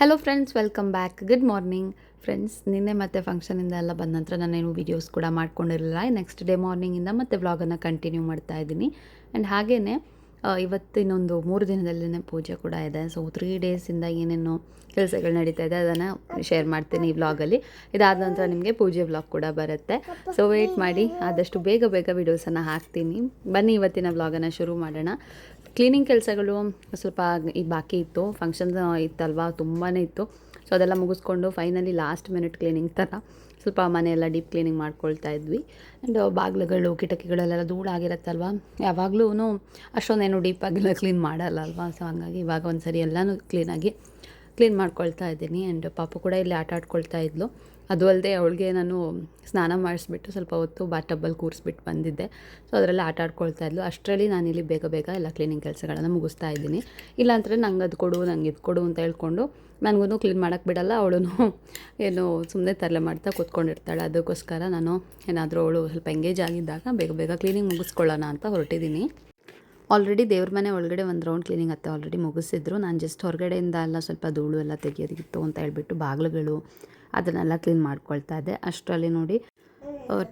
Hello friends, welcome back. Good morning friends. ನಿನ್ನೆ ಮತ್ತೆ ಫಂಕ್ಷನಿಂದ ಎಲ್ಲ ಬಂದ ನಂತರ ನಾನೇನು ವೀಡಿಯೋಸ್ ಕೂಡ ಮಾಡ್ಕೊಂಡಿರಲಿಲ್ಲ. ನೆಕ್ಸ್ಟ್ ಡೇ ಮಾರ್ನಿಂಗಿಂದ ಮತ್ತೆ ವ್ಲಾಗನ್ನು ಕಂಟಿನ್ಯೂ ಮಾಡ್ತಾ ಇದ್ದೀನಿ. ಆ್ಯಂಡ್ ಹಾಗೇ ಇವತ್ತು ಇನ್ನೊಂದು 3 ದಿನದಲ್ಲೇ ಪೂಜೆ ಕೂಡ ಇದೆ. ಸೊ 3 ಡೇಸಿಂದ ಏನೇನು ಕೆಲಸಗಳು ನಡೀತಾ ಇದೆ ಅದನ್ನು ಶೇರ್ ಮಾಡ್ತೀನಿ ಈ ವ್ಲಾಗಲ್ಲಿ. ಇದಾದ ನಂತರ ನಿಮಗೆ ಪೂಜೆ ವ್ಲಾಗ್ ಕೂಡ ಬರುತ್ತೆ. ಸೊ ವೆಯ್ಟ್ ಮಾಡಿ, ಆದಷ್ಟು ಬೇಗ ವೀಡಿಯೋಸನ್ನು ಹಾಕ್ತೀನಿ. ಬನ್ನಿ ಇವತ್ತಿನ ವ್ಲಾಗನ್ನು ಶುರು ಮಾಡೋಣ. ಕ್ಲೀನಿಂಗ್ ಕೆಲಸಗಳು ಸ್ವಲ್ಪ ಈಗ ಬಾಕಿ ಇತ್ತು. ಫಂಕ್ಷನ್ ಇತ್ತಲ್ವ, ತುಂಬಾ ಇತ್ತು. ಸೊ ಅದೆಲ್ಲ ಮುಗಿಸ್ಕೊಂಡು ಫೈನಲಿ ಲಾಸ್ಟ್ ಮಿನಿಟ್ ಕ್ಲೀನಿಂಗ್ ಥರ ಸ್ವಲ್ಪ ಮನೆಯೆಲ್ಲ ಡೀಪ್ ಕ್ಲೀನಿಂಗ್ ಮಾಡ್ಕೊಳ್ತಾ ಇದ್ವಿ. ಆ್ಯಂಡ್ ಬಾಗಿಲುಗಳು ಕಿಟಕಿಗಳೆಲ್ಲ ಧೂಳಾಗಿರುತ್ತಲ್ವ, ಯಾವಾಗಲೂ ಅಷ್ಟೊಂದೇನು ಡೀಪಾಗೆಲ್ಲ ಕ್ಲೀನ್ ಮಾಡಲ್ಲ ಅಲ್ವಾ. ಸೊ ಹಾಗಾಗಿ ಇವಾಗ ಒಂದು ಸರಿ ಎಲ್ಲನೂ ಕ್ಲೀನ್ ಮಾಡ್ಕೊಳ್ತಾ ಇದ್ದೀನಿ. ಆ್ಯಂಡ್ ಪಾಪು ಕೂಡ ಇಲ್ಲಿ ಆಟ ಆಡ್ಕೊಳ್ತಾ ಇದ್ಲು. ಅದು ಅಲ್ಲದೆ ಅವಳಿಗೆ ನಾನು ಸ್ನಾನ ಮಾಡಿಸ್ಬಿಟ್ಟು ಸ್ವಲ್ಪ ಹೊತ್ತು ಬಾಟಬ್ಬಲ್ಲಿ ಕೂರಿಸ್ಬಿಟ್ಟು ಬಂದಿದ್ದೆ. ಸೊ ಅದರಲ್ಲಿ ಆಟ ಆಡ್ಕೊಳ್ತಾ ಇದ್ಲು. ಅಷ್ಟರಲ್ಲಿ ನಾನಿಲ್ಲಿ ಬೇಗ ಎಲ್ಲ ಕ್ಲೀನಿಂಗ್ ಕೆಲಸಗಳನ್ನು ಮುಗಿಸ್ತಾ ಇದ್ದೀನಿ. ಇಲ್ಲಾಂದರೆ ನಂಗೆ ಅದು ಕೊಡು, ನಂಗೆ ಇದು ಕೊಡು ಅಂತ ಹೇಳ್ಕೊಂಡು ನನಗೂ ಕ್ಲೀನ್ ಮಾಡೋಕ್ಕೆ ಬಿಡಲ್ಲ. ಅವಳು ಏನು ಸುಮ್ಮನೆ ತರಲೆ ಮಾಡ್ತಾ ಕೂತ್ಕೊಂಡಿರ್ತಾಳೆ. ಅದಕ್ಕೋಸ್ಕರ ನಾನು ಏನಾದರೂ ಅವಳು ಸ್ವಲ್ಪ ಎಂಗೇಜ್ ಆಗಿದ್ದಾಗ ಬೇಗ ಕ್ಲೀನಿಂಗ್ ಮುಗಿಸ್ಕೊಳ್ಳೋಣ ಅಂತ ಹೊರಟಿದ್ದೀನಿ. ಆಲ್ರೆಡಿ ದೇವ್ರ ಮನೆ ಒಳಗಡೆ ಒಂದು ರೌಂಡ್ ಕ್ಲೀನಿಂಗ್ ಆಲ್ರೆಡಿ ಮುಗಿಸಿದ್ರು. ನಾನು ಜಸ್ಟ್ ಹೊರಗಡೆಯಿಂದ ಎಲ್ಲ ಸ್ವಲ್ಪ ಧೂಳು ಎಲ್ಲ ತೆಗೆಯೋದಿತ್ತು ಅಂತ ಹೇಳ್ಬಿಟ್ಟು ಬಾಗಿಲುಗಳು ಅದನ್ನೆಲ್ಲ ಕ್ಲೀನ್ ಮಾಡ್ಕೊಳ್ತಾ ಇದ್ದೆ. ಅಷ್ಟರಲ್ಲಿ ನೋಡಿ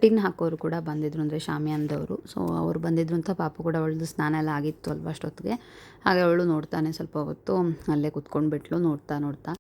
ಟಿನ್ ಹಾಕೋರು ಕೂಡ ಬಂದಿದ್ರು, ಅಂದರೆ ಶಾಮಿಯಾನದವರು. ಸೊ ಅವ್ರು ಬಂದಿದ್ರು ಅಂತ ಪಾಪು ಕೂಡ ಅವಳದು ಸ್ನಾನ ಎಲ್ಲ ಆಗಿತ್ತು ಅಲ್ವ ಅಷ್ಟೊತ್ತಿಗೆ. ಹಾಗೆ ಅವಳು ನೋಡ್ತಾನೆ ಸ್ವಲ್ಪ ಹೊತ್ತು ಅಲ್ಲೇ ಕುತ್ಕೊಂಡ್ಬಿಟ್ಲು ನೋಡ್ತಾ.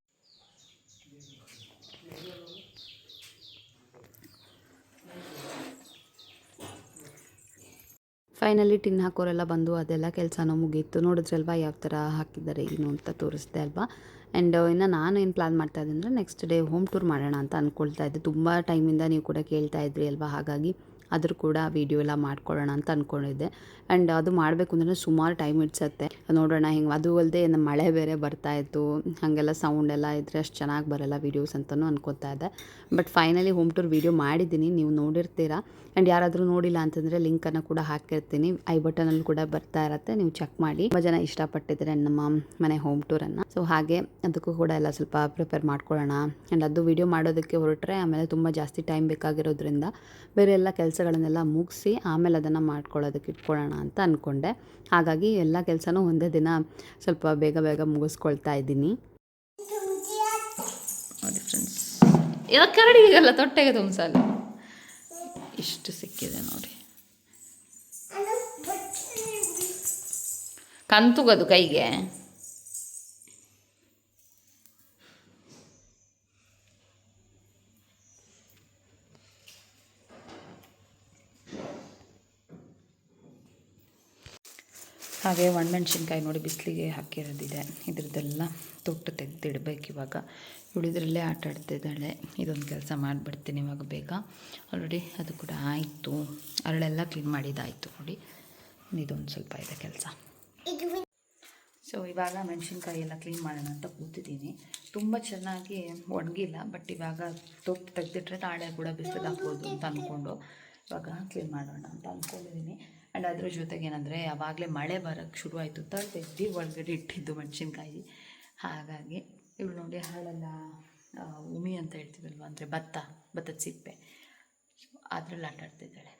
ಫೈನಲಿ ಟಿನ್ ಹಾಕೋರೆಲ್ಲ ಬಂದು ಅದೆಲ್ಲ ಕೆಲಸನೂ ಮುಗೀತು. ನೋಡಿದ್ರಲ್ವ ಯಾವ ಥರ ಹಾಕಿದ್ದಾರೆ ಏನು ಅಂತ ತೋರಿಸ್ದೆ ಅಲ್ವಾ. ಆ್ಯಂಡ್ ಇನ್ನು ನಾನು ಏನು ಪ್ಲ್ಯಾನ್ ಮಾಡ್ತಾಯಿದ್ದೆ ಅಂದರೆ ನೆಕ್ಸ್ಟ್ ಡೇ ಹೋಮ್ ಟೂರ್ ಮಾಡೋಣ ಅಂತ ಅಂದ್ಕೊಳ್ತಾ ಇದ್ದೆ. ತುಂಬ ಟೈಮಿಂದ ನೀವು ಕೂಡ ಕೇಳ್ತಾ ಇದ್ರಿ ಅಲ್ವಾ, ಹಾಗಾಗಿ ಅದ್ರ ಕೂಡ ವೀಡಿಯೋ ಎಲ್ಲ ಮಾಡ್ಕೊಳ್ಳೋಣ ಅಂತ ಅಂದ್ಕೊಂಡಿದ್ದೆ. ಆ್ಯಂಡ್ ಅದು ಮಾಡಬೇಕು ಅಂದರೆ ಸುಮಾರು ಟೈಮ್ ಇಡ್ಸತ್ತೆ. ನೋಡೋಣ ಹಿಂಗೆ. ಅದು ಅಲ್ಲದೆ ನಮ್ಮ ಮಳೆ ಬೇರೆ ಬರ್ತಾಯಿತ್ತು, ಹಾಗೆಲ್ಲ ಸೌಂಡ್ ಎಲ್ಲ ಇದ್ದರೆ ಅಷ್ಟು ಚೆನ್ನಾಗಿ ಬರೋಲ್ಲ ವೀಡಿಯೋಸ್ ಅಂತಲೂ ಅನ್ಕೋತಾ ಇದ್ದೆ. But finally home tour video ಮಾಡಿದ್ದೀನಿ, ನೀವು ನೋಡಿರ್ತೀರಾ. ಆ್ಯಂಡ್ ಯಾರಾದರೂ ನೋಡಿಲ್ಲ ಅಂತಂದರೆ ಲಿಂಕನ್ನು ಕೂಡ ಹಾಕಿರ್ತೀನಿ, ಐ ಬಟನಲ್ಲಿ ಕೂಡ ಬರ್ತಾ ಇರುತ್ತೆ, ನೀವು ಚೆಕ್ ಮಾಡಿ. ತುಂಬ ಜನ ಇಷ್ಟಪಟ್ಟಿದ್ದಾರೆ ನಮ್ಮ ಮನೆ ಹೋಮ್ ಟೂರನ್ನು. ಸೊ ಹಾಗೆ ಅದಕ್ಕೂ ಕೂಡ ಎಲ್ಲ ಸ್ವಲ್ಪ ಪ್ರಿಪೇರ್ ಮಾಡ್ಕೊಳ್ಳೋಣ. ಆ್ಯಂಡ್ ಅದು ವೀಡಿಯೋ ಮಾಡೋದಕ್ಕೆ ಹೊರಟ್ರೆ ಆಮೇಲೆ ತುಂಬ ಜಾಸ್ತಿ ಟೈಮ್ ಬೇಕಾಗಿರೋದ್ರಿಂದ ಬೇರೆ ಎಲ್ಲ ಕೆಲಸಗಳನ್ನೆಲ್ಲ ಮುಗಿಸಿ ಆಮೇಲೆ ಅದನ್ನು ಮಾಡ್ಕೊಳ್ಳೋದಕ್ಕೆ ಇಟ್ಕೊಳ್ಳೋಣ ಅಂತ ಅಂದ್ಕೊಂಡೆ. ಹಾಗಾಗಿ ಎಲ್ಲ ಕೆಲಸನೂ ಒಂದೇ ದಿನ ಸ್ವಲ್ಪ ಬೇಗ ಮುಗಿಸ್ಕೊಳ್ತಾ ಇದ್ದೀನಿ. ನೋಡಿ ಫ್ರೆಂಡ್ಸ್, ಎಲ್ಲ ಕರಡಿಗೆಲ್ಲ ತೊಟ್ಟೆಗೆ ತುಂಬಿಸಲ್ಲ, ಇಷ್ಟು ಸಿಕ್ಕಿದೆ ನೋಡಿ. ಕಂತುಗದು ಕೈಗೆ. ಹಾಗೆ ಒಣಮೆಣ್ಸಿನ್ಕಾಯಿ ನೋಡಿ ಬಿಸಿಲಿಗೆ ಹಾಕಿರೋದಿದೆ. ಇದ್ರದ್ದೆಲ್ಲ ತೊಟ್ಟು ತೆಗೆದಿಡ್ಬೇಕು ಇವಾಗ. ಇವಳಿದ್ರಲ್ಲೇ ಆಟ ಆಡ್ತಿದ್ದಾಳೆ. ಇದೊಂದು ಕೆಲಸ ಮಾಡಿಬಿಡ್ತೀನಿ ಇವಾಗ ಬೇಗ. ಆಲ್ರೆಡಿ ಅದು ಕೂಡ ಆಯಿತು. ಅರಳೆಲ್ಲ ಕ್ಲೀನ್ ಮಾಡಿದ್ದಾಯಿತು ನೋಡಿ. ಇದೊಂದು ಸ್ವಲ್ಪ ಇದೆ ಕೆಲಸ. ಸೊ ಇವಾಗ ಮೆಣಸಿನ್ಕಾಯಿ ಎಲ್ಲ ಕ್ಲೀನ್ ಮಾಡೋಣ ಅಂತ ಕೂತಿದ್ದೀನಿ. ತುಂಬ ಚೆನ್ನಾಗಿ ಒಣಗಿಲ್ಲ, ಬಟ್ ಇವಾಗ ತೊಟ್ಟು ತೆಗೆದಿಟ್ರೆ ನಾಳೆ ಕೂಡ ಬಿಸಿಲು ಹಾಕ್ಬೋದು ಅಂತ ಅಂದ್ಕೊಂಡು ಇವಾಗ ಕ್ಲೀನ್ ಮಾಡೋಣ ಅಂತ ಅಂದ್ಕೊಂಡಿದ್ದೀನಿ. ಆ್ಯಂಡ್ ಅದ್ರ ಜೊತೆಗೆ ಏನಂದರೆ ಯಾವಾಗಲೇ ಮಳೆ ಬರೋಕ್ಕೆ ಶುರು ಆಯಿತು ಅಂತ ತೆಗ್ದು ಒಳಗಡೆ ಇಟ್ಟಿದ್ದು ಮೆಣಸಿನ್ಕಾಯಿ. ಹಾಗಾಗಿ ಇವಳು ನೋಡಿ ಹಾಳೆಲ್ಲ ಉಮಿ ಅಂತ ಹೇಳ್ತೀವಲ್ವ, ಅಂದರೆ ಭತ್ತದ ಸಿಪ್ಪೆ, ಅದರಲ್ಲಿ ಆಟ ಆಡ್ತಿದ್ದಾಳೆ.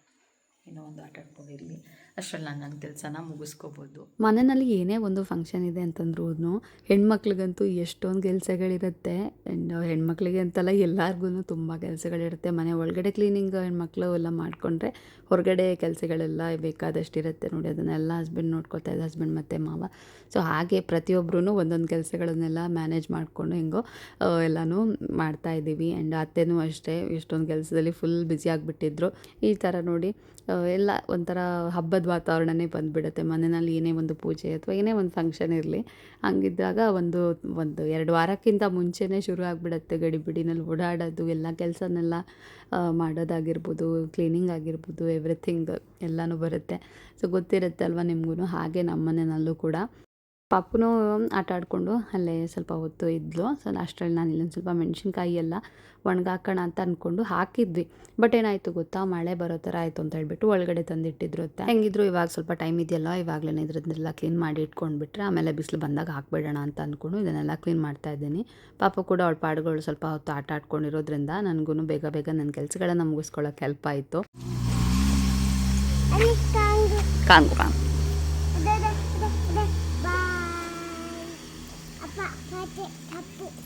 ಏನೋ ಒಂದು ಆಟ ಆಡ್ಕೊಂಡಿರಲಿ, ಅಷ್ಟರಲ್ಲಿ ನಾನು ನನ್ನ ಕೆಲಸನ ಮುಗಿಸ್ಕೋಬೋದು. ಮನೆಯಲ್ಲಿ ಏನೇ ಒಂದು ಫಂಕ್ಷನ್ ಇದೆ ಅಂತಂದ್ರೂ ಹೆಣ್ಮಕ್ಳಿಗಂತೂ ಎಷ್ಟೊಂದು ಕೆಲಸಗಳಿರುತ್ತೆ. ಆ್ಯಂಡ್ ಹೆಣ್ಮಕ್ಳಿಗೆ ಅಂತಲ್ಲ, ಎಲ್ಲರಿಗೂ ತುಂಬ ಕೆಲಸಗಳಿರುತ್ತೆ. ಮನೆ ಒಳಗಡೆ ಕ್ಲೀನಿಂಗ್ ಹೆಣ್ಮಕ್ಳು ಎಲ್ಲ ಮಾಡಿಕೊಂಡ್ರೆ ಹೊರಗಡೆ ಕೆಲಸಗಳೆಲ್ಲ ಬೇಕಾದಷ್ಟಿರುತ್ತೆ ನೋಡಿ. ಅದನ್ನೆಲ್ಲ ಹಸ್ಬೆಂಡ್ ನೋಡ್ಕೊತಾ ಇದ್ದ, ಹಸ್ಬೆಂಡ್ ಮತ್ತು ಮಾವ. ಸೊ ಹಾಗೆ ಪ್ರತಿಯೊಬ್ಬರೂ ಒಂದೊಂದು ಕೆಲಸಗಳನ್ನೆಲ್ಲ ಮ್ಯಾನೇಜ್ ಮಾಡಿಕೊಂಡು ಹೆಂಗೋ ಎಲ್ಲನೂ ಮಾಡ್ತಾಯಿದ್ದೀವಿ. ಆ್ಯಂಡ್ ಅತ್ತೆನೂ ಅಷ್ಟೇ ಎಷ್ಟೊಂದು ಕೆಲಸದಲ್ಲಿ ಫುಲ್ ಬ್ಯುಸಿ ಆಗಿಬಿಟ್ಟಿದ್ರು. ಈ ಥರ ನೋಡಿ ಎಲ್ಲ ಒಂಥರ ಹಬ್ಬದ ವಾತಾವರಣನೇ ಬಂದುಬಿಡುತ್ತೆ ಮನೆಯಲ್ಲಿ. ಏನೇ ಒಂದು ಪೂಜೆ ಅಥವಾ ಏನೇ ಒಂದು ಫಂಕ್ಷನ್ ಇರಲಿ, ಹಂಗಿದ್ದಾಗ ಒಂದು 2 ವಾರಕ್ಕಿಂತ ಮುಂಚೆನೇ ಶುರು ಆಗಿಬಿಡುತ್ತೆ ಗಡಿಬಿಡಿನಲ್ಲಿ ಓಡಾಡೋದು. ಎಲ್ಲ ಕೆಲಸನೆಲ್ಲ ಮಾಡೋದಾಗಿರ್ಬೋದು, ಕ್ಲೀನಿಂಗ್ ಆಗಿರ್ಬೋದು, ಎವ್ರಿಥಿಂಗ್ ಎಲ್ಲನೂ ಬರುತ್ತೆ. ಸೊ ಗೊತ್ತಿರುತ್ತೆ ಅಲ್ವ ನಿಮಗೂ. ಹಾಗೆ ನಮ್ಮ ಮನೆಯಲ್ಲೂ ಕೂಡ ಪಾಪುನೂ ಆಟ ಆಡಿಕೊಂಡು ಅಲ್ಲೇ ಸ್ವಲ್ಪ ಹೊತ್ತು ಇದ್ಲು. ಸೊ ಅಷ್ಟರಲ್ಲಿ ನಾನು ಇಲ್ಲೊಂದು ಸ್ವಲ್ಪ ಮೆಣಸಿನ್ಕಾಯಿ ಎಲ್ಲ ಒಣಗಾಕೋಣ ಅಂತ ಅಂದ್ಕೊಂಡು ಹಾಕಿದ್ವಿ. ಬಟ್ ಏನಾಯಿತು ಗೊತ್ತಾ, ಮಳೆ ಬರೋ ಥರ ಆಯಿತು ಅಂತ ಹೇಳ್ಬಿಟ್ಟು ಒಳಗಡೆ ತಂದಿಟ್ಟಿದ್ರು. ಹೆಂಗಿದ್ರು ಇವಾಗ ಸ್ವಲ್ಪ ಟೈಮ್ ಇದೆಯಲ್ಲ, ಇವಾಗಲೇ ಇದ್ರದ್ದೆಲ್ಲ ಕ್ಲೀನ್ ಮಾಡಿ ಇಟ್ಕೊಂಡ್ಬಿಟ್ರೆ ಆಮೇಲೆ ಬಿಸಿಲು ಬಂದಾಗ ಹಾಕ್ಬಿಡೋಣ ಅಂತ ಅಂದ್ಕೊಂಡು ಇದನ್ನೆಲ್ಲ ಕ್ಲೀನ್ ಮಾಡ್ತಾಯಿದ್ದೀನಿ. ಪಾಪು ಕೂಡ ಅವಳ ಪಾಡುಗಳು ಸ್ವಲ್ಪ ಹೊತ್ತು ಆಟ ಆಡ್ಕೊಂಡಿರೋದ್ರಿಂದ ನನಗೂ ಬೇಗ ನನ್ನ ಕೆಲಸಗಳನ್ನು ಮುಗಿಸ್ಕೊಳ್ಳೋಕೆ ಹೆಲ್ಪ್ ಆಯಿತು. ಕಾಂಗು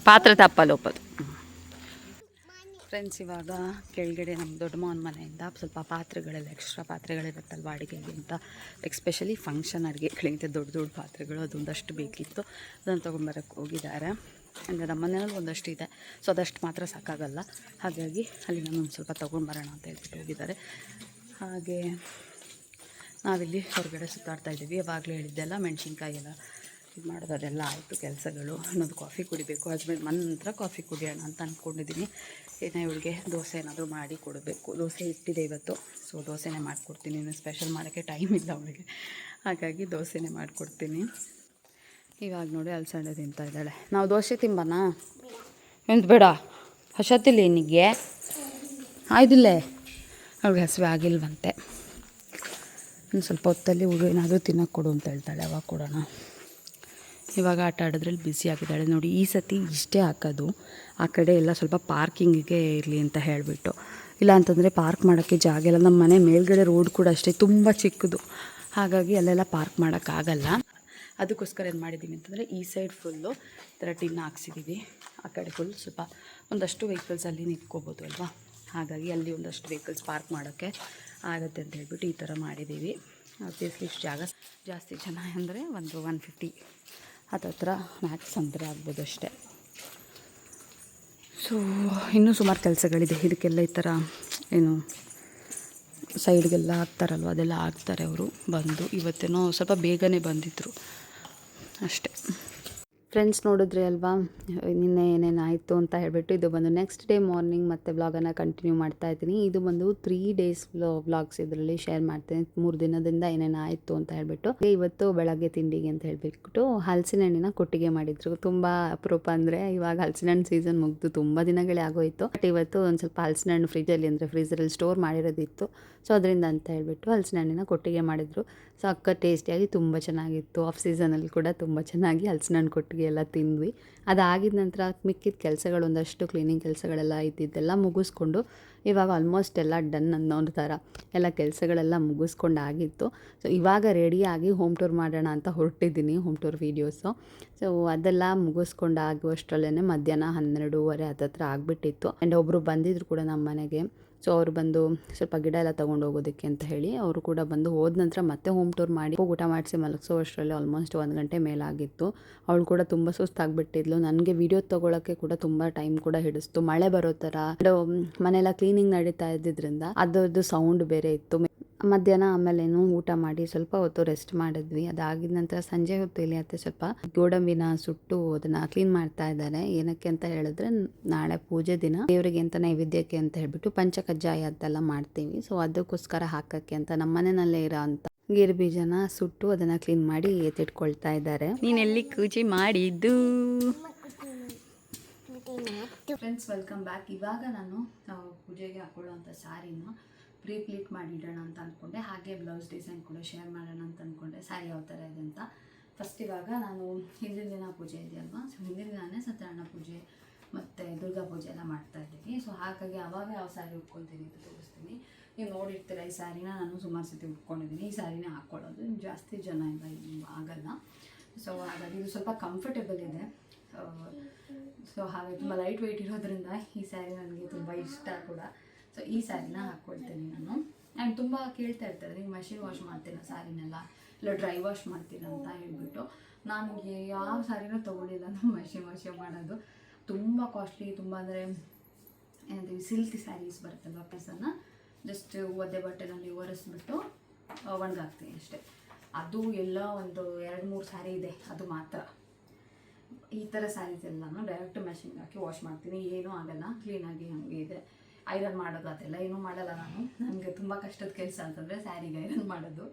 ಪಾತ್ರೆ ತಪ್ಪಲು ಒಪ್ಪದು. ಫ್ರೆಂಡ್ಸ್, ಇವಾಗ ಕೆಳಗಡೆ ನಮ್ಮ ದೊಡ್ಡ ಮಾವನ ಮನೆಯಿಂದ ಸ್ವಲ್ಪ ಪಾತ್ರೆಗಳೆಲ್ಲ ಎಕ್ಸ್ಟ್ರಾ ಪಾತ್ರೆಗಳಿರುತ್ತಲ್ವ ಅಡುಗೆಗೆ ಅಂತ, ಎಕ್ಸ್ಪೆಷಲಿ ಫಂಕ್ಷನ್ ಅಡುಗೆಗಳಿಂದ ದೊಡ್ಡ ದೊಡ್ಡ ಪಾತ್ರೆಗಳು ಅದೊಂದಷ್ಟು ಬೇಕಿತ್ತು. ಅದನ್ನು ತೊಗೊಂಬರೋಕ್ಕೆ ಹೋಗಿದ್ದಾರೆ. ಅಂದರೆ ನಮ್ಮ ಮನೆಯಲ್ಲಿ ಒಂದಷ್ಟು ಇದೆ, ಸೊ ಅದಷ್ಟು ಮಾತ್ರ ಸಾಕಾಗಲ್ಲ. ಹಾಗಾಗಿ ಅಲ್ಲಿ ನಾನು ಒಂದು ಸ್ವಲ್ಪ ತೊಗೊಂಬರೋಣ ಅಂತ ಹೇಳ್ಬಿಟ್ಟು ಹೋಗಿದ್ದಾರೆ. ಹಾಗೆ ನಾವಿಲ್ಲಿ ಹೊರಗಡೆ ಸುತ್ತಾಡ್ತಾ ಇದ್ದೀವಿ. ಯಾವಾಗಲೂ ಹೇಳಿದ್ದೆಲ್ಲ ಮೆಣಸಿನ್ಕಾಯಿ ಎಲ್ಲ ಇದು ಮಾಡೋದು ಅದೆಲ್ಲ ಆಯಿತು ಕೆಲಸಗಳು. ಅನ್ನೋದು ಕಾಫಿ ಕುಡಿಬೇಕು. ಹಸ್ಬೆಂಡ್ ನಂತರ ಕಾಫಿ ಕುಡಿಯೋಣ ಅಂತ ಅಂದ್ಕೊಂಡಿದ್ದೀನಿ. ಏನೋ ಇವಳಿಗೆ ದೋಸೆ ಏನಾದರೂ ಮಾಡಿ ಕೊಡಬೇಕು. ದೋಸೆ ಇಟ್ಟಿದೆ ಇವತ್ತು, ಸೊ ದೋಸೆನೇ ಮಾಡಿಕೊಡ್ತೀನಿ. ಇನ್ನು ಸ್ಪೆಷಲ್ ಮಾಡೋಕ್ಕೆ ಟೈಮ್ ಇಲ್ಲ ಅವಳಿಗೆ, ಹಾಗಾಗಿ ದೋಸೆನೇ ಮಾಡಿಕೊಡ್ತೀನಿ. ಇವಾಗ ನೋಡಿ ಅಲಸಂಡೆ ತಿಂತಾ ಇದ್ದಾಳೆ. ನಾವು ದೋಸೆ ತಿಂಬನಾ? ಎಂತ ಬೇಡ, ಹಸತಿಲ್ಲ ನಿನಗೆ ಆಯ್ದಿಲ್ಲೇ. ಅವ್ಳಿಗೆ ಹಸಿವೆ ಆಗಿಲ್ವಂತೆ. ಇನ್ನು ಸ್ವಲ್ಪ ಹೊತ್ತಲ್ಲಿ ಏನಾದರೂ ತಿನ್ನೋಕೆ ಕೊಡು ಅಂತ ಹೇಳ್ತಾಳೆ, ಅವಾಗ ಕೊಡೋಣ. ಇವಾಗ ಆಟ ಆಡೋದ್ರಲ್ಲಿ ಬ್ಯುಸಿ ಆಗಿದ್ದಾಳೆ ನೋಡಿ. ಈ ಸತಿ ಇಷ್ಟೇ ಹಾಕೋದು, ಆ ಕಡೆ ಎಲ್ಲ ಸ್ವಲ್ಪ ಪಾರ್ಕಿಂಗಿಗೆ ಇರಲಿ ಅಂತ ಹೇಳಿಬಿಟ್ಟು. ಇಲ್ಲ ಅಂತಂದರೆ ಪಾರ್ಕ್ ಮಾಡೋಕ್ಕೆ ಜಾಗ ಇಲ್ಲ. ನಮ್ಮ ಮನೆ ಮೇಲ್ಗಡೆ ರೋಡ್ ಕೂಡ ಅಷ್ಟೇ ತುಂಬ ಚಿಕ್ಕದು, ಹಾಗಾಗಿ ಅಲ್ಲೆಲ್ಲ ಪಾರ್ಕ್ ಮಾಡೋಕ್ಕಾಗಲ್ಲ. ಅದಕ್ಕೋಸ್ಕರ ಏನು ಮಾಡಿದ್ದೀವಿ ಅಂತಂದರೆ ಈ ಸೈಡ್ ಫುಲ್ಲು ಈ ಥರ ಟಿನ್ ಹಾಕ್ಸಿದ್ದೀವಿ. ಆ ಕಡೆ ಫುಲ್ ಸ್ವಲ್ಪ ಒಂದಷ್ಟು ವೆಹಿಕಲ್ಸ್ ಅಲ್ಲಿ ನಿಂತ್ಕೋಬೋದು ಅಲ್ವಾ, ಹಾಗಾಗಿ ಅಲ್ಲಿ ಒಂದಷ್ಟು ವೆಹಿಕಲ್ಸ್ ಪಾರ್ಕ್ ಮಾಡೋಕ್ಕೆ ಆಗುತ್ತೆ ಅಂತ ಹೇಳ್ಬಿಟ್ಟು ಈ ಥರ ಮಾಡಿದ್ದೀವಿ. ಆಬ್ವಿಯಸ್ಲಿ ಇಷ್ಟು ಜಾಗ, ಜಾಸ್ತಿ ಜನ ಅಂದರೆ ಒಂದು 150 ಹತ್ರ ಮ್ಯಾಕ್ಸ್ ಅಂದರೆ ಆಗ್ಬೋದು ಅಷ್ಟೇ. ಸೊ ಇನ್ನೂ ಸುಮಾರು ಕೆಲಸಗಳಿದೆ. ಇದಕ್ಕೆಲ್ಲ ಈ ಥರ ಏನು ಸೈಡ್ಗೆಲ್ಲ ಹಾಕ್ತಾರಲ್ವ, ಅದೆಲ್ಲ ಹಾಕ್ತಾರೆ ಅವರು ಬಂದು. ಇವತ್ತೇನೋ ಸ್ವಲ್ಪ ಬೇಗನೆ ಬಂದಿದ್ದರು ಅಷ್ಟೇ. ಫ್ರೆಂಡ್ಸ್, ನೋಡಿದ್ರಿ ಅಲ್ವಾ ನಿನ್ನೆ ಏನೇನಾಯಿತು ಅಂತ ಹೇಳಿಬಿಟ್ಟು. ಇದು ಬಂದು ನೆಕ್ಸ್ಟ್ ಡೇ ಮಾರ್ನಿಂಗ್ ಮತ್ತೆ ವ್ಲಾಗನ್ನು ಕಂಟಿನ್ಯೂ ಮಾಡ್ತಾ ಇದ್ದೀನಿ. ಇದು ಬಂದು 3 days ವ್ಲಾಗ್ಸ್ ಇದರಲ್ಲಿ ಶೇರ್ ಮಾಡ್ತೀನಿ. 3 ದಿನದಿಂದ ಏನೇನಾಯಿತು ಅಂತ ಹೇಳಿಬಿಟ್ಟು. ಇವತ್ತು ಬೆಳಗ್ಗೆ ತಿಂಡಿಗೆ ಅಂತ ಹೇಳಿಬಿಟ್ಟು ಹಲಸಿನ ಹಣ್ಣಿನ ಕೊಟ್ಟಿಗೆ ಮಾಡಿದ್ರು. ತುಂಬ ಅಪರೂಪ ಅಂದರೆ ಇವಾಗ ಹಲಸಿನ ಹಣ್ಣು ಸೀಸನ್ ಮುಗಿದು ತುಂಬ ದಿನಗಳೇ ಆಗೋಯಿತು. ಬಟ್ ಇವತ್ತು ಒಂದು ಸ್ವಲ್ಪ ಹಲಸಿನ ಹಣ್ಣು ಫ್ರೀಸರಲ್ಲಿ ಸ್ಟೋರ್ ಮಾಡಿರೋದಿತ್ತು. ಸೊ ಅದರಿಂದ ಅಂತ ಹೇಳಿಬಿಟ್ಟು ಹಲಸಿನ ಹಣ್ಣಿನ ಕೊಟ್ಟಿಗೆ ಮಾಡಿದರು. ಸಕ್ಕ ಟೇಸ್ಟಿಯಾಗಿ ತುಂಬ ಚೆನ್ನಾಗಿತ್ತು. ಆಫ್ ಸೀಸನಲ್ಲಿ ಕೂಡ ತುಂಬ ಚೆನ್ನಾಗಿ ಹಲಸಿನ ಹಣ್ಣು ಕೊಟ್ಟಿಗೆ ಎಲ್ಲ ತಿಂದ್ವಿ. ಅದಾಗಿದ ನಂತರ ಮಿಕ್ಕಿದ ಕೆಲಸಗಳು ಒಂದಷ್ಟು ಕ್ಲೀನಿಂಗ್ ಕೆಲಸಗಳೆಲ್ಲ ಇದ್ದಿದ್ದೆಲ್ಲ ಮುಗಿಸ್ಕೊಂಡು ಇವಾಗ ಆಲ್ಮೋಸ್ಟ್ ಎಲ್ಲ ಡನ್ ಅನ್ನೋ ಥರ ಎಲ್ಲ ಕೆಲಸಗಳೆಲ್ಲ ಮುಗಿಸ್ಕೊಂಡಾಗಿತ್ತು. ಸೊ ಇವಾಗ ರೆಡಿಯಾಗಿ ಹೋಮ್ ಟೂರ್ ಮಾಡೋಣ ಅಂತ ಹೊರಟಿದ್ದೀನಿ, ಹೋಮ್ ಟೂರ್ ವೀಡಿಯೋಸು. ಸೊ ಅದೆಲ್ಲ ಮುಗಿಸ್ಕೊಂಡು ಆಗುವಷ್ಟರಲ್ಲೇ ಮಧ್ಯಾಹ್ನ 12:30 ಹತ್ತತ್ರ ಆಗಿಬಿಟ್ಟಿತ್ತು. ಆ್ಯಂಡ್ ಒಬ್ಬರು ಬಂದಿದ್ರು ಕೂಡ ನಮ್ಮ ಮನೆಗೆ. ಸೊ ಅವರು ಬಂದು ಸ್ವಲ್ಪ ಗಿಡ ಎಲ್ಲ ತೊಗೊಂಡು ಹೋಗೋದಕ್ಕೆ ಅಂತ ಹೇಳಿ ಅವರು ಕೂಡ ಬಂದು ಹೋದ ನಂತರ ಮತ್ತೆ ಹೋಮ್ ಟೂರ್ ಮಾಡಿ ಊಟ ಮಾಡಿಸಿ ಮಲಗಿಸೋ ಅಷ್ಟರಲ್ಲಿ ಆಲ್ಮೋಸ್ಟ್ 1 ಗಂಟೆ ಮೇಲಾಗಿತ್ತು. ಅವಳು ಕೂಡ ತುಂಬ ಸುಸ್ತಾಗಿಬಿಟ್ಟಿದ್ಲು. ನನಗೆ ವೀಡಿಯೋ ತೊಗೊಳಕ್ಕೆ ಕೂಡ ತುಂಬ ಟೈಮ್ ಕೂಡ ಹಿಡಿಸ್ತು. ಮಳೆ ಬರೋ ಥರ ಮನೆಯೆಲ್ಲ ಕ್ಲೀನಿಂಗ್ ನಡೀತಾ ಇದ್ದಿದ್ದರಿಂದ ಅದರದ್ದು ಸೌಂಡ್ ಬೇರೆ ಇತ್ತು. ಮಧ್ಯಾಹ್ನ ಆಮೇಲೇನು ಊಟ ಮಾಡಿ ಸ್ವಲ್ಪ ಹೊತ್ತು ರೆಸ್ಟ್ ಮಾಡಿದ್ವಿ. ಅದಾಗಿದ ನಂತರ ಸಂಜೆ ಹೊತ್ತು ಇಲ್ಲಿ ಅತ್ತೆ ಸ್ವಲ್ಪ ಗೋಡಂಬಿನ ಸುಟ್ಟು ಅದನ್ನು ಕ್ಲೀನ್ ಮಾಡ್ತಾ ಇದ್ದಾರೆ. ಏನಕ್ಕೆ ಅಂತ ಹೇಳಿದ್ರೆ ನಾಳೆ ಪೂಜೆ ದಿನ ದೇವರಿಗೆ ಅಂತ ನೈವೇದ್ಯಕ್ಕೆ ಅಂತ ಹೇಳ್ಬಿಟ್ಟು ಪಂಚಕಜ್ಜಾಯ ಅಂತೆಲ್ಲ ಮಾಡ್ತೀವಿ. ಸೊ ಅದಕ್ಕೋಸ್ಕರ ಹಾಕಕ್ಕೆ ಅಂತ ನಮ್ಮ ಮನೆಯಲ್ಲೇ ಇರೋ ಅಂತ ಗೇರು ಬೀಜನ ಸುಟ್ಟು ಅದನ್ನು ಕ್ಲೀನ್ ಮಾಡಿ ಎತ್ತಿಟ್ಕೊಳ್ತಾ ಇದ್ದಾರೆ. ನೀನೆಲ್ಲಿ ಪೂಜೆ ಮಾಡಿದ್ದು? Friends, welcome back. ಇವಾಗ ನಾನು ಪೂಜೆಗೆ ಹಾಕೊಳ್ಳೋವಂಥ ಸ್ಯಾರಿನ ಪ್ಲೀಟ್ ಮಾಡಿಡೋಣ ಅಂತ ಅಂದ್ಕೊಂಡೆ. ಹಾಗೆ ಬ್ಲೌಸ್ ಡಿಸೈನ್ ಕೂಡ ಶೇರ್ ಮಾಡೋಣ ಅಂತ ಅಂದ್ಕೊಂಡೆ, ಸ್ಯಾರಿ ಯಾವ ಥರ ಇದೆ ಅಂತ. ಫಸ್ಟ್ ಇವಾಗ ನಾನು ಹಿಂದಿನ ದಿನ ಪೂಜೆ ಇದೆಯಲ್ವಾ, ಸೊ ಹಿಂದಿನ ದಿನವೇ ಸತ್ಯನಾರಾಯಣ ಪೂಜೆ ಮತ್ತು ದುರ್ಗಾ ಪೂಜೆ ಎಲ್ಲ ಮಾಡ್ತಾ ಇದ್ದೀನಿ. ಸೊ ಹಾಗಾಗಿ ಆವಾಗ ಯಾವ ಸ್ಯಾರಿ ಉಟ್ಕೊತೀನಿ ಅಂತ ತೋರಿಸ್ತೀನಿ. ನೀವು ನೋಡಿರ್ತೀರ, ಈ ಸ್ಯಾರಿನ ನಾನು ಸುಮಾರು ಸತಿ ಉಟ್ಕೊಂಡಿದ್ದೀನಿ. ಈ ಸ್ಯಾರಿನೇ ಹಾಕ್ಕೊಳ್ಳೋದು, ಜಾಸ್ತಿ ಜನ ಇಲ್ಲ ಆಗಲ್ಲ. ಸೊ ಹಾಗಾಗಿ ಇದು ಸ್ವಲ್ಪ ಕಂಫರ್ಟೇಬಲ್ ಇದೆ. ಸೊ ಹಾಗೆ ತುಂಬ ಲೈಟ್ ವೆಯ್ಟ್ ಇರೋದ್ರಿಂದ ಈ ಸ್ಯಾರಿ ನನಗೆ ತುಂಬ ಇಷ್ಟ ಕೂಡ. ಸೊ ಈ ಸ್ಯಾರಿನ ಹಾಕ್ಕೊಳ್ತೀನಿ ನಾನು. ಆ್ಯಂಡ್ ತುಂಬ ಕೇಳ್ತಾ ಇರ್ತಾರೆ, ನೀವು ಮಷಿನ್ ವಾಶ್ ಮಾಡ್ತೀರಾ ಸ್ಯಾರಿನೆಲ್ಲ, ಇಲ್ಲ ಡ್ರೈ ವಾಶ್ ಮಾಡ್ತೀರಾ ಅಂತ ಹೇಳ್ಬಿಟ್ಟು. ನನಗೆ ಯಾವ ಸ್ಯಾರಿನೂ ತೊಗೊಳ್ಳಿಲ್ಲ ನಾನು ಮಷಿನ್ ವಾಶ್ ಮಾಡೋದು. ತುಂಬ ಕಾಸ್ಟ್ಲಿ, ತುಂಬ ಅಂದರೆ ಏನಂತೀವಿ ಸಿಲ್ಕ್ ಸ್ಯಾರೀಸ್ ಬರುತ್ತಲ್ವ, ಪೀಸನ್ನು ಜಸ್ಟ್ ಒದ್ದೆ ಬಟ್ಟೆನಲ್ಲಿ ಒರೆಸ್ಬಿಟ್ಟು ಒಣಗಾಕ್ತೀನಿ ಅಷ್ಟೇ. ಅದು ಎಲ್ಲ ಒಂದು 2-3 ಸ್ಯಾರಿ ಇದೆ, ಅದು ಮಾತ್ರ. ಈ ಥರ ಸ್ಯಾರೀಸ್ ಎಲ್ಲನೂ ಡೈರೆಕ್ಟ್ ಮೆಷಿನ್ಗೆ ಹಾಕಿ ವಾಶ್ ಮಾಡ್ತೀನಿ, ಏನೂ ಆಗಲ್ಲ, ಕ್ಲೀನಾಗಿ ಹಂಗೆ ಇದೆ. ಐರನ್ ಮಾಡೋದು ಅದೆಲ್ಲ ಏನೂ ಮಾಡಲ್ಲ ನಾನು. ನನಗೆ ತುಂಬ ಕಷ್ಟದ ಕೆಲಸ ಅಂತಂದರೆ ಸ್ಯಾರಿಗೆ ಐರನ್ ಮಾಡೋದು,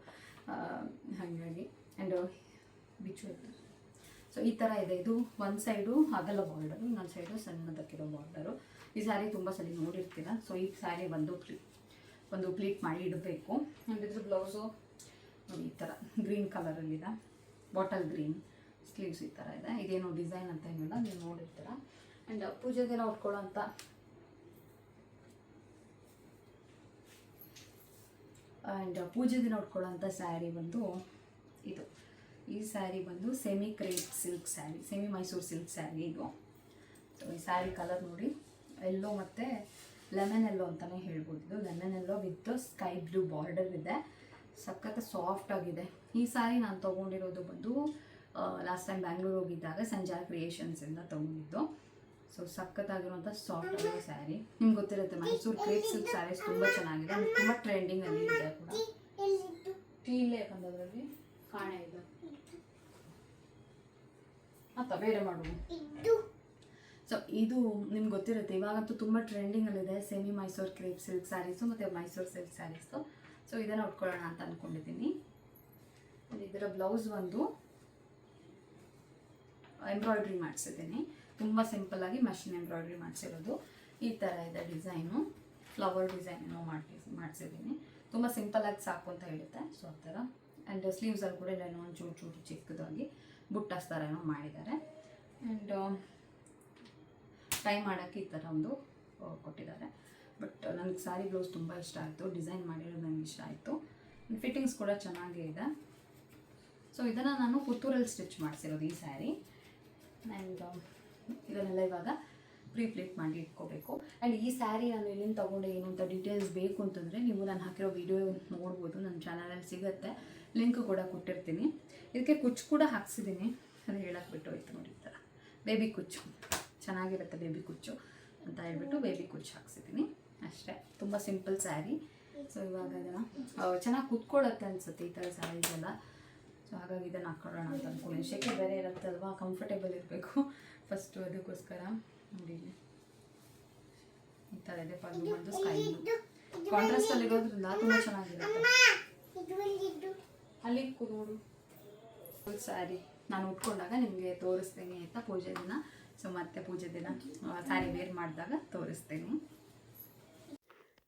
ಹಾಗಾಗಿ. ಆ್ಯಂಡ್ ಬಿಚ್ಚು. ಸೊ ಈ ಥರ ಇದೆ. ಇದು ಒಂದು ಸೈಡು ಅಗಲ ಬಾರ್ಡರು, ಇನ್ನೊಂದು ಸೈಡು ಸಣ್ಣದಕ್ಕಿರೋ ಬಾರ್ಡರು. ಈ ಸ್ಯಾರಿ ತುಂಬ ಸಲ ನೋಡಿರ್ತೀರ. ಸೊ ಈ ಸ್ಯಾರಿ ಒಂದು ಪ್ಲೀಟ್ ಮಾಡಿ ಇಡಬೇಕು. ಆ್ಯಂಡ್ ಇದ್ರ ಬ್ಲೌಸು ಈ ಥರ ಗ್ರೀನ್ ಕಲರಲ್ಲಿದೆ, ಬಾಟಲ್ ಗ್ರೀನ್ ಸ್ಲೀವ್ಸ್ ಈ ಥರ ಇದೆ. ಇದೇನು ಡಿಸೈನ್ ಅಂತ ಏನಿಲ್ಲ, ನೀವು ನೋಡಿರ್ತೀರ. ಆ್ಯಂಡ್ ಪೂಜೆ ದಿನ ಉಟ್ಕೊಳ್ಳೋ ಅಂತ ಸ್ಯಾರಿ ಬಂದು ಇದು. ಈ ಸ್ಯಾರಿ ಬಂದು semi crepe silk sari, semi Mysuru silk sari ಇದು. ಸೊ ಈ ಸ್ಯಾರಿ ಕಲರ್ ನೋಡಿ, ಎಲ್ಲೋ ಮತ್ತು ಲೆಮನ್ ಎಲ್ಲೋ ಅಂತಲೇ ಹೇಳ್ಬೋದು. ಇದು lemon yellow with sky blue border ಇದೆ. ಸಖತ್ ಸಾಫ್ಟ್ ಆಗಿದೆ. ಈ ಸ್ಯಾರಿ ನಾನು ತೊಗೊಂಡಿರೋದು ಬಂದು ಲಾಸ್ಟ್ ಟೈಮ್ ಬ್ಯಾಂಗ್ಳೂರ್ ಹೋಗಿದ್ದಾಗ ಸಂಜಾರ್ ಕ್ರಿಯೇಷನ್ಸಿಂದ ತೊಗೊಂಡಿದ್ದು. ಸೊ ಸಖತ್ತಾಗಿರುವಂಥ ಸಾಫ್ಟ್ ಆಗಿರೋ ಸ್ಯಾರಿ. ನಿಮ್ಗೆ ಗೊತ್ತಿರುತ್ತೆ ಮೈಸೂರು ಕ್ರೇಪ್ ಸಿಲ್ಕ್ ಸ್ಯಾರೀಸ್ ತುಂಬ ಚೆನ್ನಾಗಿದೆ, ಅದು ತುಂಬ ಟ್ರೆಂಡಿಂಗಲ್ಲಿ ಇದೆ ಕೂಡ. ಟೀಲೇ ಯಾಕಂದ್ರಲ್ಲಿ ಕಾಣೆ ಇದೆ ಅಂತ ಬೇರೆ ಮಾಡುವ. ಸೊ ಇದು ನಿಮ್ಗೆ ಗೊತ್ತಿರುತ್ತೆ, ಇವಾಗಂತೂ ತುಂಬ ಟ್ರೆಂಡಿಂಗಲ್ಲಿದೆ semi Mysuru crepe silk sarees ಮತ್ತು ಮೈಸೂರು ಸಿಲ್ಕ್ ಸ್ಯಾರೀಸು. ಸೊ ಇದನ್ನು ಉಟ್ಕೊಳ್ಳೋಣ ಅಂತ ಅಂದ್ಕೊಂಡಿದ್ದೀನಿ. ಇದರ ಬ್ಲೌಸ್ ಒಂದು ಎಂಬ್ರಾಯ್ಡ್ರಿ ಮಾಡಿಸಿದ್ದೀನಿ, ತುಂಬ ಸಿಂಪಲ್ಲಾಗಿ ಮಷಿನ್ ಎಂಬ್ರಾಯ್ಡ್ರಿ ಮಾಡಿಸಿರೋದು. ಈ ಥರ ಇದೆ ಡಿಸೈನು, ಫ್ಲವರ್ ಡಿಸೈನ್ ಏನೋ ಮಾಡಿಸಿದ್ದೀನಿ. ತುಂಬ ಸಿಂಪಲ್ಲಾಗಿ ಸಾಕು ಅಂತ ಹೇಳುತ್ತೆ. ಸೊ ಆ ಥರ. ಆ್ಯಂಡ್ ಸ್ಲೀವ್ಸಲ್ಲಿ ಕೂಡ ಏನೋ ಒಂದು ಚೂರು ಚೂರು ಚಿಕ್ಕದಾಗಿ ಬುಟ್ಟಾಸ್ ಥರ ಏನೋ ಮಾಡಿದ್ದಾರೆ. ಆ್ಯಂಡ್ ಟೈ ಮಾಡೋಕ್ಕೆ ಈ ಥರ ಒಂದು ಕೊಟ್ಟಿದ್ದಾರೆ. ಬಟ್ ನನಗೆ ಸ್ಯಾರಿ ಬ್ಲೌಸ್ ತುಂಬ ಇಷ್ಟ ಆಯಿತು, ಡಿಸೈನ್ ಮಾಡಿರೋದು ನನಗೆ ಇಷ್ಟ ಆಯಿತು. ಫಿಟ್ಟಿಂಗ್ಸ್ ಕೂಡ ಚೆನ್ನಾಗೇ ಇದೆ. ಸೊ ಇದನ್ನು ನಾನು ಪುತ್ತೂರಲ್ಲಿ ಸ್ಟಿಚ್ ಮಾಡಿಸಿರೋದು ಈ ಸ್ಯಾರಿ. ಆ್ಯಂಡ್ ಇದನ್ನೆಲ್ಲ ಇವಾಗ ಪ್ಲೀಟ್ ಮಾಡಿ ಇಟ್ಕೋಬೇಕು. ಆ್ಯಂಡ್ ಈ ಸ್ಯಾರಿ ನಾನು ಎಲ್ಲಿಂದ ತೊಗೊಂಡೆ ಏನು ಅಂತ ಡೀಟೇಲ್ಸ್ ಬೇಕು ಅಂತಂದರೆ ನೀವು ನಾನು ಹಾಕಿರೋ ವಿಡಿಯೋ ನೋಡ್ಬೋದು, ನನ್ನ ಚಾನಲಲ್ಲಿ ಸಿಗುತ್ತೆ, ಲಿಂಕ್ ಕೂಡ ಕೊಟ್ಟಿರ್ತೀನಿ. ಇದಕ್ಕೆ ಕುಚ್ಚು ಕೂಡ ಹಾಕ್ಸಿದ್ದೀನಿ, ಅದು ಹೇಳಕ್ಕೆ ಬಿಟ್ಟು ಹೋಯ್ತು ನೋಡಿ. ಈ ಥರ ಬೇಬಿ ಕುಚ್ಚು ಚೆನ್ನಾಗಿರುತ್ತೆ, ಬೇಬಿ ಕುಚ್ಚು ಅಂತ ಹೇಳ್ಬಿಟ್ಟು ಬೇಬಿ ಕುಚ್ಚು ಹಾಕ್ಸಿದ್ದೀನಿ ಅಷ್ಟೇ. ತುಂಬ ಸಿಂಪಲ್ ಸ್ಯಾರಿ. ಸೊ ಇವಾಗ ಅದನ್ನು ಚೆನ್ನಾಗಿ ಕುತ್ಕೊಳ್ಳುತ್ತೆ ಅನಿಸುತ್ತೆ ಈ ಥರ ಸ್ಯಾರೀಸೆಲ್ಲ. ಸೊ ಹಾಗಾಗಿ ಇದನ್ನು ಹಾಕ್ಕೊಳ್ಳೋಣ ಅಂತ ಅಂದ್ಕೊಂಡಿದ್ದೀನಿ. ಶೆಕೆ ಬೇರೆ ಇರುತ್ತೆ ಅಲ್ವಾ, ಕಂಫರ್ಟೇಬಲ್ ಇರಬೇಕು ಫಸ್ಟು, ಅದಕ್ಕೋಸ್ಕರ ನೋಡಿ ಈ ಥರ ಇದೆ. ಪಲ್ಲು ಬಂದು ಸ್ಕೈ ಕಾಂಟ್ರಾಸ್ಟಲ್ಲಿ ಇರೋದ್ರಿಂದ ತುಂಬ ಚೆನ್ನಾಗಿರುತ್ತೆ. ಅಲ್ಲಿ ನೋಡು ಫುಲ್ ಸ್ಯಾರಿ ನಾನು ಉಟ್ಕೊಂಡಾಗ ನಿಮಗೆ ತೋರಿಸ್ತೀನಿ ಆಯಿತಾ, ಪೂಜೆ ದಿನ. ಸೊ ಮತ್ತೆ ಪೂಜೆ ದಿನ ಸ್ಯಾರಿ ವೇರ್ ಮಾಡಿದಾಗ ತೋರಿಸ್ತೀನಿ.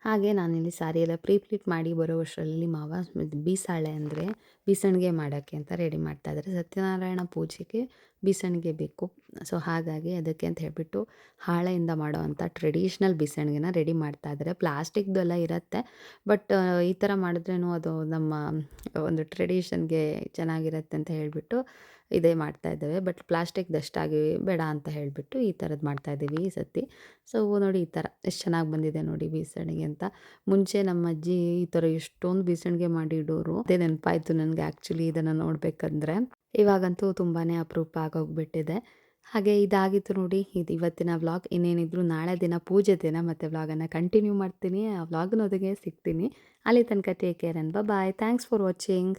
ಹಾಗೆ ನಾನಿಲ್ಲಿ ಸಾರಿ ಎಲ್ಲ ಪ್ಲೀಟ್ ಮಾಡಿ ಬರೋ ವರ್ಷದಲ್ಲಿ ಮಾವ ಬೀಸಾಳೆ ಅಂದರೆ ಬೀಸಣಿಗೆ ಮಾಡೋಕ್ಕೆ ಅಂತ ರೆಡಿ ಮಾಡ್ತಾಯಿದ್ದಾರೆ. ಸತ್ಯನಾರಾಯಣ ಪೂಜೆಗೆ ಬೀಸಣಿಗೆ ಬೇಕು. ಸೊ ಹಾಗಾಗಿ ಅದಕ್ಕೆ ಅಂತ ಹೇಳಿಬಿಟ್ಟು ಹಾಳೆಯಿಂದ ಮಾಡೋವಂಥ ಟ್ರೆಡಿಷ್ನಲ್ ಬೀಸಣಿಗೆನ ರೆಡಿ ಮಾಡ್ತಾಯಿದ್ದಾರೆ. ಪ್ಲಾಸ್ಟಿಕ್ದೆಲ್ಲ ಇರುತ್ತೆ, ಬಟ್ ಈ ಥರ ಮಾಡಿದ್ರೇನು ಅದು ನಮ್ಮ ಒಂದು ಟ್ರೆಡಿಷನ್ಗೆ ಚೆನ್ನಾಗಿರುತ್ತೆ ಅಂತ ಹೇಳಿಬಿಟ್ಟು ಇದೇ ಮಾಡ್ತಾಯಿದ್ದೇವೆ. ಬಟ್ ಪ್ಲಾಸ್ಟಿಕ್ದಷ್ಟಾಗಿ ಬೇಡ ಅಂತ ಹೇಳಿಬಿಟ್ಟು ಈ ಥರದ್ದು ಮಾಡ್ತಾಯಿದ್ದೀವಿ ಈ ಸತಿ. ಸೊ ನೋಡಿ ಈ ಥರ ಎಷ್ಟು ಚೆನ್ನಾಗಿ ಬಂದಿದೆ ನೋಡಿ ಬೀಸಣಿಗೆ ಅಂತ. ಮುಂಚೆ ನಮ್ಮ ಅಜ್ಜಿ ಈ ಥರ ಎಷ್ಟೊಂದು ಬೀಸಣಿಗೆ ಮಾಡಿ ಇಡೋರು. ಅದೇ ನೆನಪಾಯಿತು ನನಗೆ ಆ್ಯಕ್ಚುಲಿ ಇದನ್ನು ನೋಡಬೇಕಂದ್ರೆ. ಇವಾಗಂತೂ ತುಂಬಾ ಅಪರೂಪ ಆಗೋಗ್ಬಿಟ್ಟಿದೆ. ಹಾಗೆ ಇದಾಗಿತ್ತು ನೋಡಿ ಇದು ಇವತ್ತಿನ ವ್ಲಾಗ್. ಇನ್ನೇನಿದ್ರು ನಾಳೆ ದಿನ ಪೂಜೆ ದಿನ ಮತ್ತು ವ್ಲಾಗನ್ನು ಕಂಟಿನ್ಯೂ ಮಾಡ್ತೀನಿ. ಆ ವ್ಲಾಗ್ನೊಂದಿಗೆ ಸಿಗ್ತೀನಿ. ಅಲ್ಲಿ ತನಕ take care and bye. Thanks for watching.